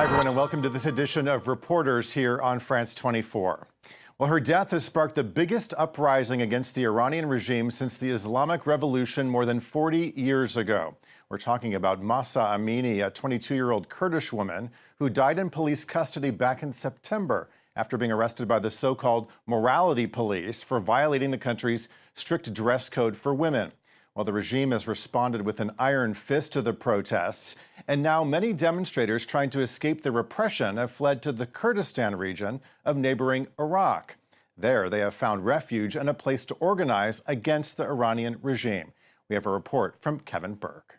Hi, everyone, and welcome to this edition of Reporters here on France 24. Well, her death has sparked the biggest uprising against the Iranian regime since the Islamic Revolution more than 40 years ago. We're talking about Mahsa Amini, a 22-year-old Kurdish woman who died in police custody back in September after being arrested by the so-called morality police for violating the country's strict dress code for women. Well, the regime has responded with an iron fist to the protests, and now many demonstrators trying to escape the repression have fled to the Kurdistan region of neighboring Iraq. There, they have found refuge and a place to organize against the Iranian regime. We have a report from Kevin Burke.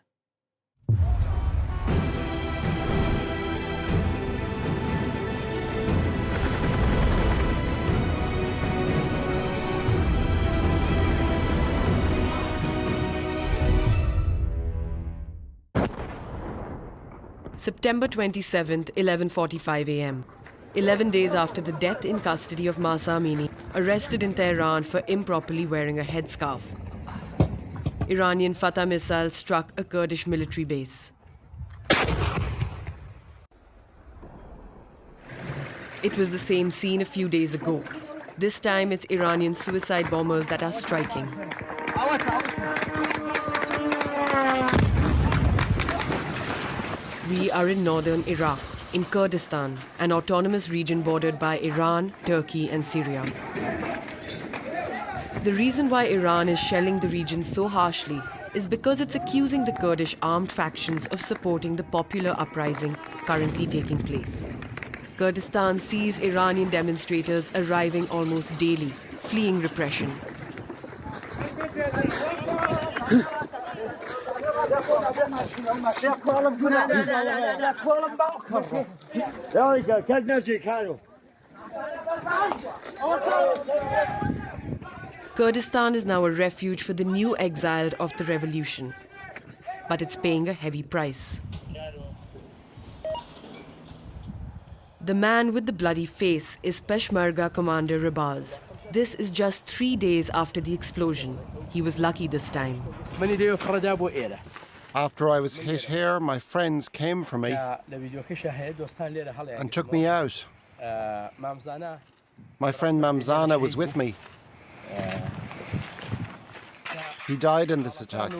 September 27th, 11:45 a.m. 11 days after the death in custody of Mahsa Amini, arrested in Tehran for improperly wearing a headscarf. Iranian Fatah missiles struck a Kurdish military base. It was the same scene a few days ago. This time it's Iranian suicide bombers that are striking. We are in northern Iraq, in Kurdistan, an autonomous region bordered by Iran, Turkey and Syria. The reason why Iran is shelling the region so harshly is because it's accusing the Kurdish armed factions of supporting the popular uprising currently taking place. Kurdistan sees Iranian demonstrators arriving almost daily, fleeing repression. Kurdistan is now a refuge for the new exiled of the revolution, but it's paying a heavy price. The man with the bloody face is Peshmerga commander Rabaz. This is just 3 days after the explosion. He was lucky this time. After I was hit here, my friends came for me and took me out. My friend Mamzana was with me. He died in this attack.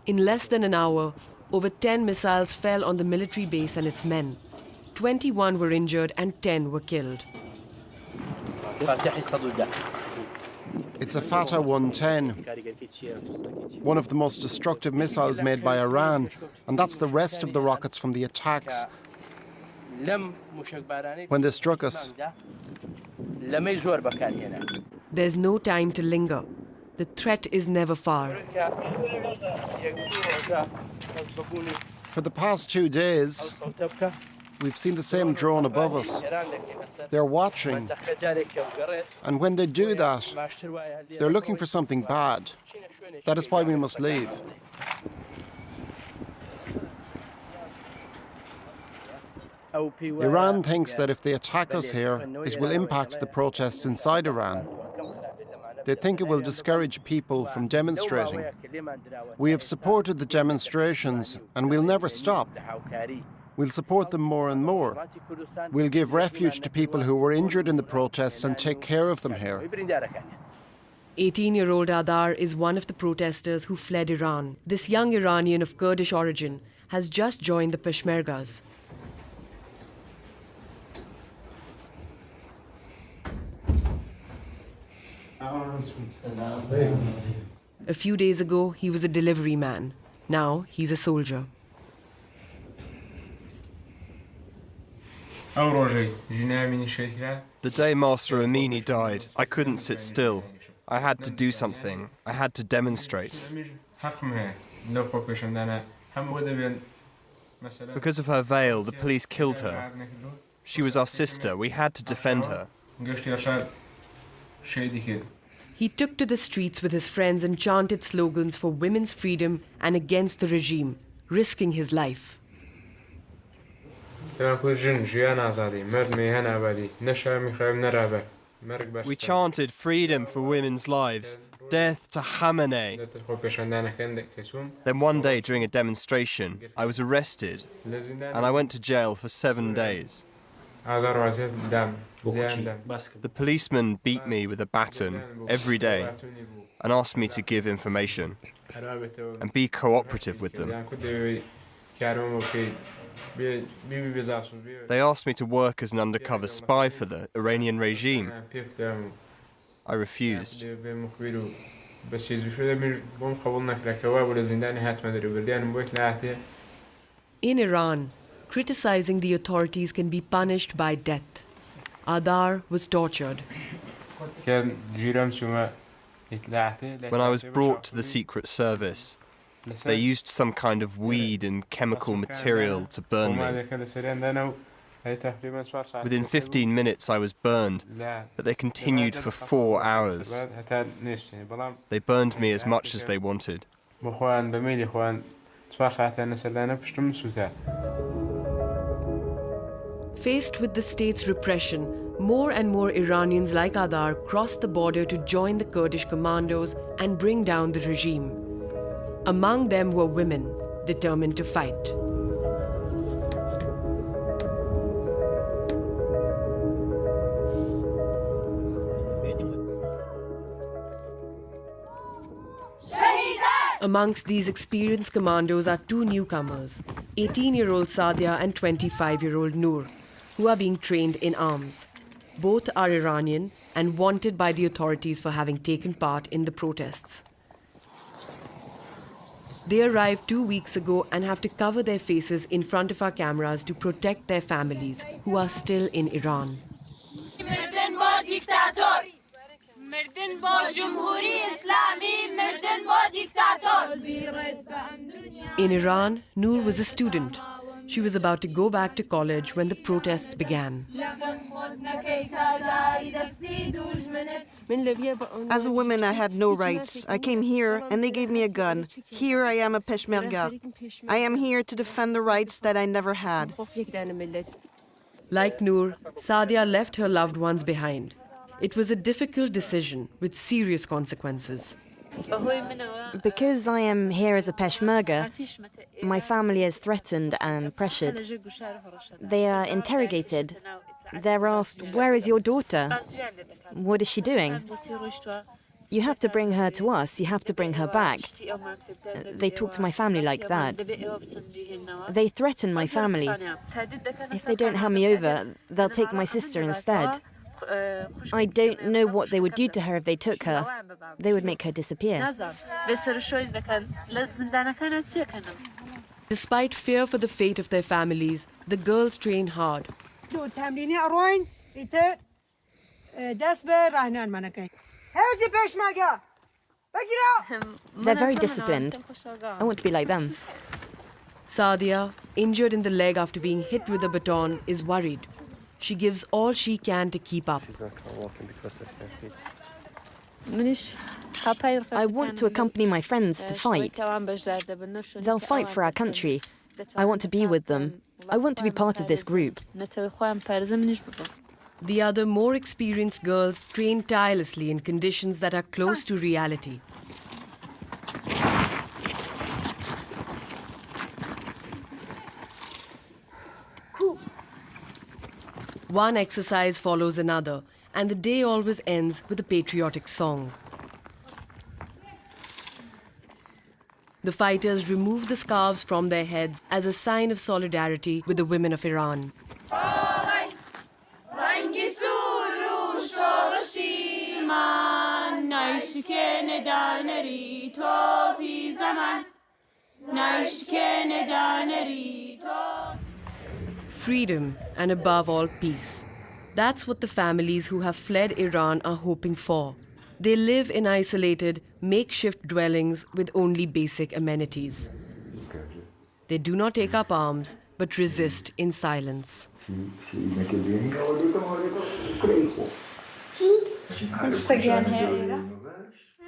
In less than an hour, over 10 missiles fell on the military base and its men. 21 were injured and 10 were killed. It's a Fatah 110, one of the most destructive missiles made by Iran, and that's the rest of the rockets from the attacks when they struck us. There's no time to linger. The threat is never far. For the past 2 days, we've seen the same drone above us. They're watching, and when they do that, they're looking for something bad. That is why we must leave. Iran thinks that if they attack us here, it will impact the protests inside Iran. They think it will discourage people from demonstrating. We have supported the demonstrations, and we'll never stop. We'll support them more and more. We'll give refuge to people who were injured in the protests and take care of them here. 18-year-old Adar is one of the protesters who fled Iran. This young Iranian of Kurdish origin has just joined the Peshmergas. A few days ago, he was a delivery man. Now, he's a soldier. The day Master Amini died, I couldn't sit still. I had to do something. I had to demonstrate. Because of her veil, the police killed her. She was our sister. We had to defend her. He took to the streets with his friends and chanted slogans for women's freedom and against the regime, risking his life. We chanted freedom for women's lives. Death to Khamenei. Then one day during a demonstration, I was arrested and I went to jail for 7 days. The policeman beat me with a baton every day and asked me to give information and be cooperative with them. They asked me to work as an undercover spy for the Iranian regime. I refused. In Iran, criticizing the authorities can be punished by death. Adar was tortured. When I was brought to the Secret Service, they used some kind of weed and chemical material to burn me. Within 15 minutes I was burned, but they continued for 4 hours. They burned me as much as they wanted. Faced with the state's repression, more and more Iranians like Adar crossed the border to join the Kurdish commandos and bring down the regime. Among them were women determined to fight. Amongst these experienced commandos are 2 newcomers, 18-year-old Sadia and 25-year-old Noor, who are being trained in arms. Both are Iranian and wanted by the authorities for having taken part in the protests. They arrived 2 weeks ago and have to cover their faces in front of our cameras to protect their families, who are still in Iran. In Iran, Noor was a student. She was about to go back to college when the protests began. As a woman, I had no rights. I came here and they gave me a gun. Here I am a Peshmerga. I am here to defend the rights that I never had. Like Noor, Sadia left her loved ones behind. It was a difficult decision with serious consequences. Because I am here as a Peshmerga, my family is threatened and pressured. They are interrogated. They're asked, "Where is your daughter? What is she doing? You have to bring her to us. You have to bring her back." They talk to my family like that. They threaten my family. If they don't hand me over, they'll take my sister instead. I don't know what they would do to her if they took her. They would make her disappear. Despite fear for the fate of their families, the girls train hard. They're very disciplined. I want to be like them. Sadia, injured in the leg after being hit with a baton, is worried. She gives all she can to keep up. I want to accompany my friends to fight. They'll fight for our country. I want to be with them. I want to be part of this group. The other more experienced girls train tirelessly in conditions that are close to reality. One exercise follows another, and the day always ends with a patriotic song. The fighters remove the scarves from their heads as a sign of solidarity with the women of Iran. Freedom and above all peace. That's what the families who have fled Iran are hoping for. They live in isolated, makeshift dwellings with only basic amenities. They do not take up arms, but resist in silence.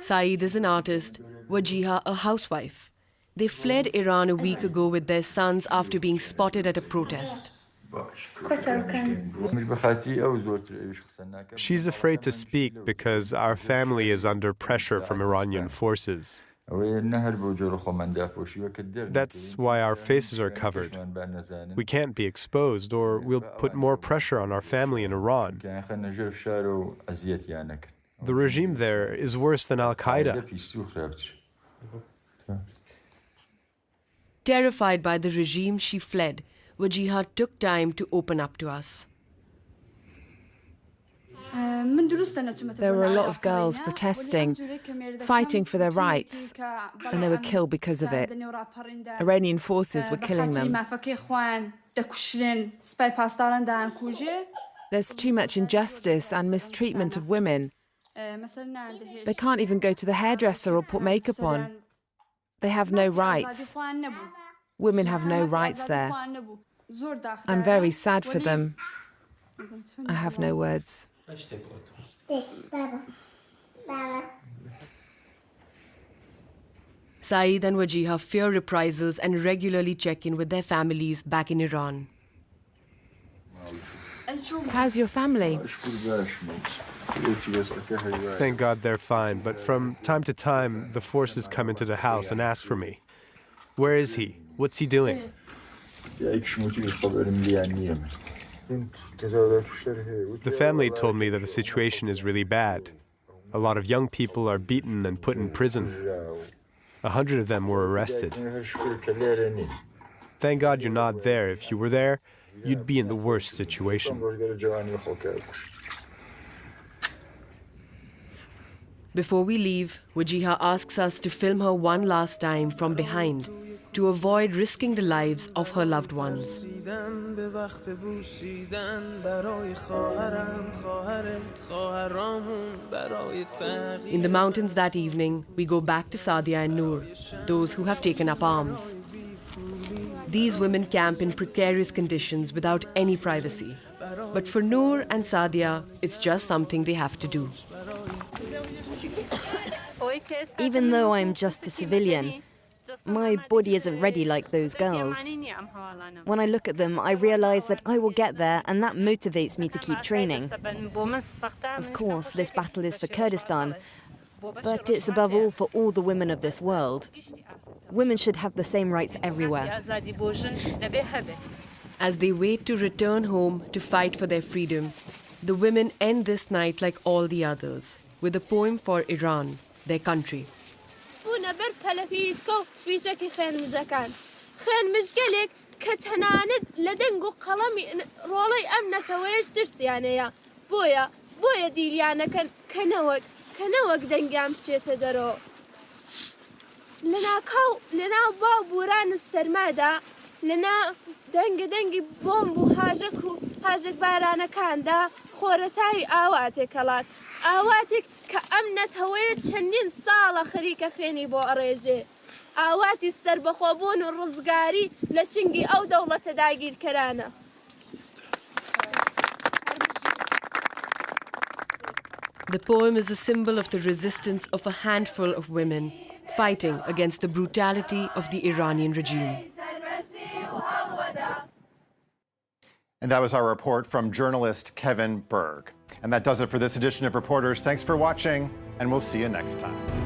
Saeed is an artist, Wajiha a housewife. They fled Iran a week ago with their sons after being spotted at a protest. She's afraid to speak because our family is under pressure from Iranian forces. That's why our faces are covered. We can't be exposed, or we'll put more pressure on our family in Iran. The regime there is worse than Al-Qaeda. Terrified by the regime, she fled. Wajiha took time to open up to us. There were a lot of girls protesting, fighting for their rights, and they were killed because of it. Iranian forces were killing them. There's too much injustice and mistreatment of women. They can't even go to the hairdresser or put makeup on. They have no rights. Women have no rights there. I'm very sad for them. I have no words. Saeed and Wajiha fear reprisals and regularly check in with their families back in Iran. How's your family? Thank God they're fine, but from time to time, the forces come into the house and ask for me. Where is he? What's he doing? The family told me that the situation is really bad. A lot of young people are beaten and put in prison. 100 of them were arrested. Thank God you're not there. If you were there, you'd be in the worst situation. Before we leave, Wajiha asks us to film her one last time from behind to avoid risking the lives of her loved ones. In the mountains that evening, we go back to Sadia and Noor, those who have taken up arms. These women camp in precarious conditions without any privacy. But for Noor and Sadia, it's just something they have to do. Even though I'm just a civilian, my body isn't ready like those girls. When I look at them, I realize that I will get there, and that motivates me to keep training. Of course, this battle is for Kurdistan, but it's above all for all the women of this world. Women should have the same rights everywhere. As they wait to return home to fight for their freedom, the women end this night like all the others, with a poem for Iran, their country. دنگی بمب و هاجک بارانه کاندا خورتای آواتی کلات آواتی که امنت هویت چندین سال خریک خینی با آرزه آواتی سر بخوابون و رزگاری لچنگی او دولت داگیر کرانه. The poem is a symbol of the resistance of a handful of women fighting against the brutality of the Iranian regime. And that was our report from journalist Kevin Berg. And that does it for this edition of Reporters. Thanks for watching, and we'll see you next time.